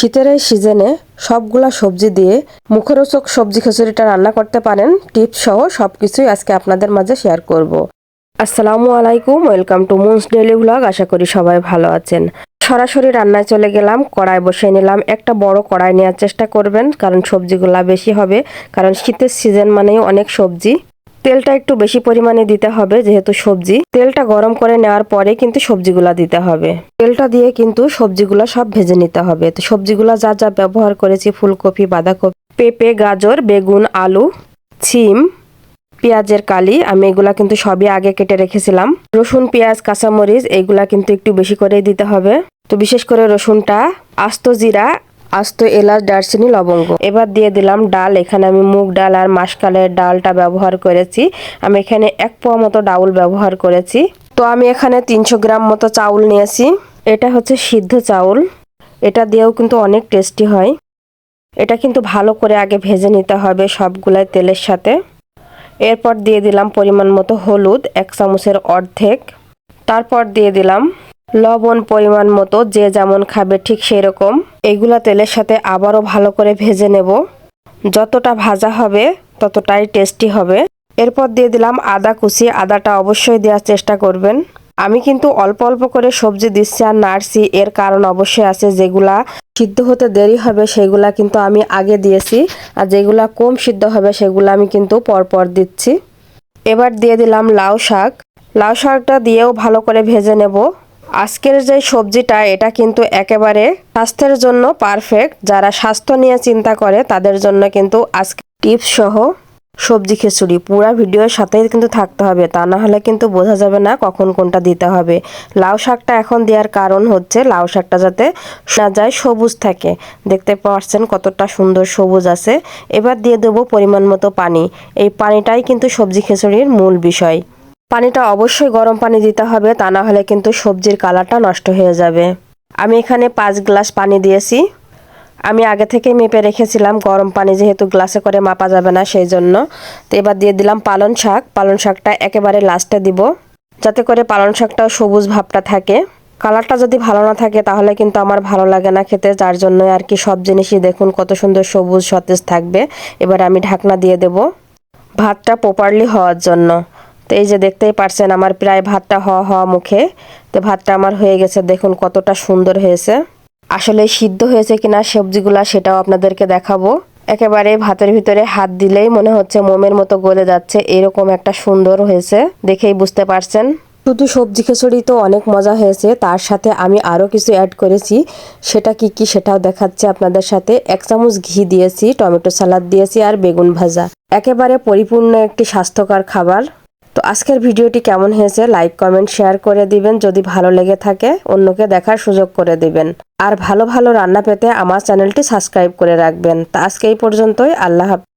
শীতের এই সিজনে সবগুলা সবজি দিয়ে মুখরোচক সবজি খিচুড়িটা রান্না করতে পারেন। টিপস সহ সবকিছুই আজকে আপনাদের মাঝে শেয়ার করব। আসসালামু আলাইকুম, welcome to Moon's daily vlog. আশা করি সবাই ভালো আছেন। সরাসরি রান্নায় চলে গেলাম। কড়াই বসিয়ে নিলাম। একটা বড় কড়াই নেওয়ার চেষ্টা করবেন, কারণ সবজিগুলা বেশি হবে। কারণ শীতের সিজন মানেই অনেক সবজি। তেলটা একটু বেশি পরিমাণে দিতে হবে, যেহেতু সবজি। তেলটা গরম করে নেওয়ার পরে কিন্তু সবজিগুলা দিতে হবে। তেলটা দিয়ে কিন্তু সবজিগুলা সব ভেজে নিতে হবে। তো সবজিগুলা যা যা ব্যবহার করেছি, ফুলকপি, বাঁধাকপি, পেঁপে, গাজর, বেগুন, আলু, সিম, পেঁয়াজের কালি, আমি এগুলা কিন্তু সবই আগে কেটে রেখেছিলাম। রসুন, পেঁয়াজ, কাঁচামরিচ এইগুলা কিন্তু একটু বেশি করেই দিতে হবে। তো বিশেষ করে রসুনটা, আস্ত জিরা, আস্ত এলাচ, দারচিনি, লবঙ্গ। এবার দিয়ে দিলাম ডাল। এখানে আমি মুগ ডাল আর মাসকালের ডালটা ব্যবহার করেছি। আমি এখানে 1 পোয়া মতো ডাউল ব্যবহার করেছি। তো আমি এখানে 300 গ্রাম মতো চাউল নিয়েছি। এটা হচ্ছে সিদ্ধ চাউল। এটা দিয়েও কিন্তু অনেক টেস্টি হয়। এটা কিন্তু ভালো করে আগে ভেজে নিতে হবে সবগুলাই তেলের সাথে। এরপর দিয়ে দিলাম পরিমাণ মতো হলুদ, 1 চামচের অর্ধেক। তারপর দিয়ে দিলাম লবণ পরিমাণ মতো, যে যেমন খাবে ঠিক সেই রকম। এইগুলা তেলের সাথে আবারও ভালো করে ভেজে নেব। যতটা ভাজা হবে ততটাই টেস্টি হবে। এরপর দিয়ে দিলাম আদা কুচি। আদাটা অবশ্যই দেওয়ার চেষ্টা করবেন। আমি কিন্তু অল্প অল্প করে সবজি দিচ্ছি আর নাড়ছি, এর কারণ অবশ্যই আছে। যেগুলা সিদ্ধ হতে দেরি হবে সেগুলা কিন্তু আমি আগে দিয়েছি, আর যেগুলা কম সিদ্ধ হবে সেগুলো আমি কিন্তু পরপর দিচ্ছি। এবার দিয়ে দিলাম লাউ শাক। লাউ শাকটা দিয়েও ভালো করে ভেজে নেব। আজকের যে সবজিটা, এটা কিন্তু একেবারে স্বাস্থ্যের জন্য পারফেক্ট। যারা স্বাস্থ্য নিয়ে চিন্তা করে তাদের জন্য কিন্তু আজকে টিপস সহ সবজি খিচুড়ি। পুরা ভিডিওর সাথেই কিন্তু থাকতে হবে, তা না হলে কিন্তু বোঝা যাবে না কখন কোনটা দিতে হবে। লাউ শাকটা এখন দেওয়ার কারণ হচ্ছে লাউ শাকটা যাতে না যায়, সবুজ থাকে। দেখতে পাচ্ছেন কতটা সুন্দর সবুজ আছে। এবার দিয়ে দেবো পরিমাণ মতো পানি। এই পানিটাই কিন্তু সবজি খিচুড়ির মূল বিষয়। পানিটা অবশ্যই গরম পানি দিতে হবে, তা না হলে কিন্তু সবজির কালারটা নষ্ট হয়ে যাবে। আমি এখানে 5 গ্লাস পানি দিয়েছি। আমি আগে থেকে মেপে রেখেছিলাম, গরম পানি যেহেতু গ্লাসে করে মাপা যাবে না, সেই জন্য। তো এবার দিয়ে দিলাম পালং শাক। পালং শাকটা একেবারে লাস্টে দিব, যাতে করে পালং শাকটাও সবুজ ভাবটা থাকে। কালারটা যদি ভালো না থাকে তাহলে কিন্তু আমার ভালো লাগে না খেতে, যার জন্য আর কি সব জিনিসই দেখুন কত সুন্দর সবুজ সতেজ থাকবে। এবার আমি ঢাকনা দিয়ে দেব ভাতটা প্রপারলি হওয়ার জন্য। তো এই যে দেখতেই পারছেন আমার প্রায় ভাতটা হওয়া মুখে। তো ভাতটা আমার হয়ে গেছে, দেখুন কতটা সুন্দর হয়েছে। আসলে সিদ্ধ হয়েছে কিনা সবজিগুলা সেটাও আপনাদেরকে দেখাবো। একেবারে ভাতের ভিতরে হাত দিলেই মনে হচ্ছে মোমের মতো গলে যাচ্ছে, এরকম একটা সুন্দর হয়েছে, দেখেই বুঝতে পারছেন। শুধু সবজি খিচুড়ি তো অনেক মজা হয়েছে, তার সাথে আমি আরও কিছু অ্যাড করেছি। সেটা কি কি সেটাও দেখাচ্ছে আপনাদের সাথে। 1 চামচ ঘি দিয়েছি, টমেটো সালাদ দিয়েছি আর বেগুন ভাজা। একেবারে পরিপূর্ণ একটি স্বাস্থ্যকর খাবার। তো আজকের ভিডিওটি কেমন হয়েছে লাইক, কমেন্ট, শেয়ার করে দিবেন। যদি ভালো লেগে থাকে অন্যকে দেখার সুযোগ করে দিবেন। আর ভালো ভালো রান্না পেতে আমার চ্যানেলটি সাবস্ক্রাইব করে রাখবেন। তা আজকে এই পর্যন্তই। আল্লাহ হাফেজ।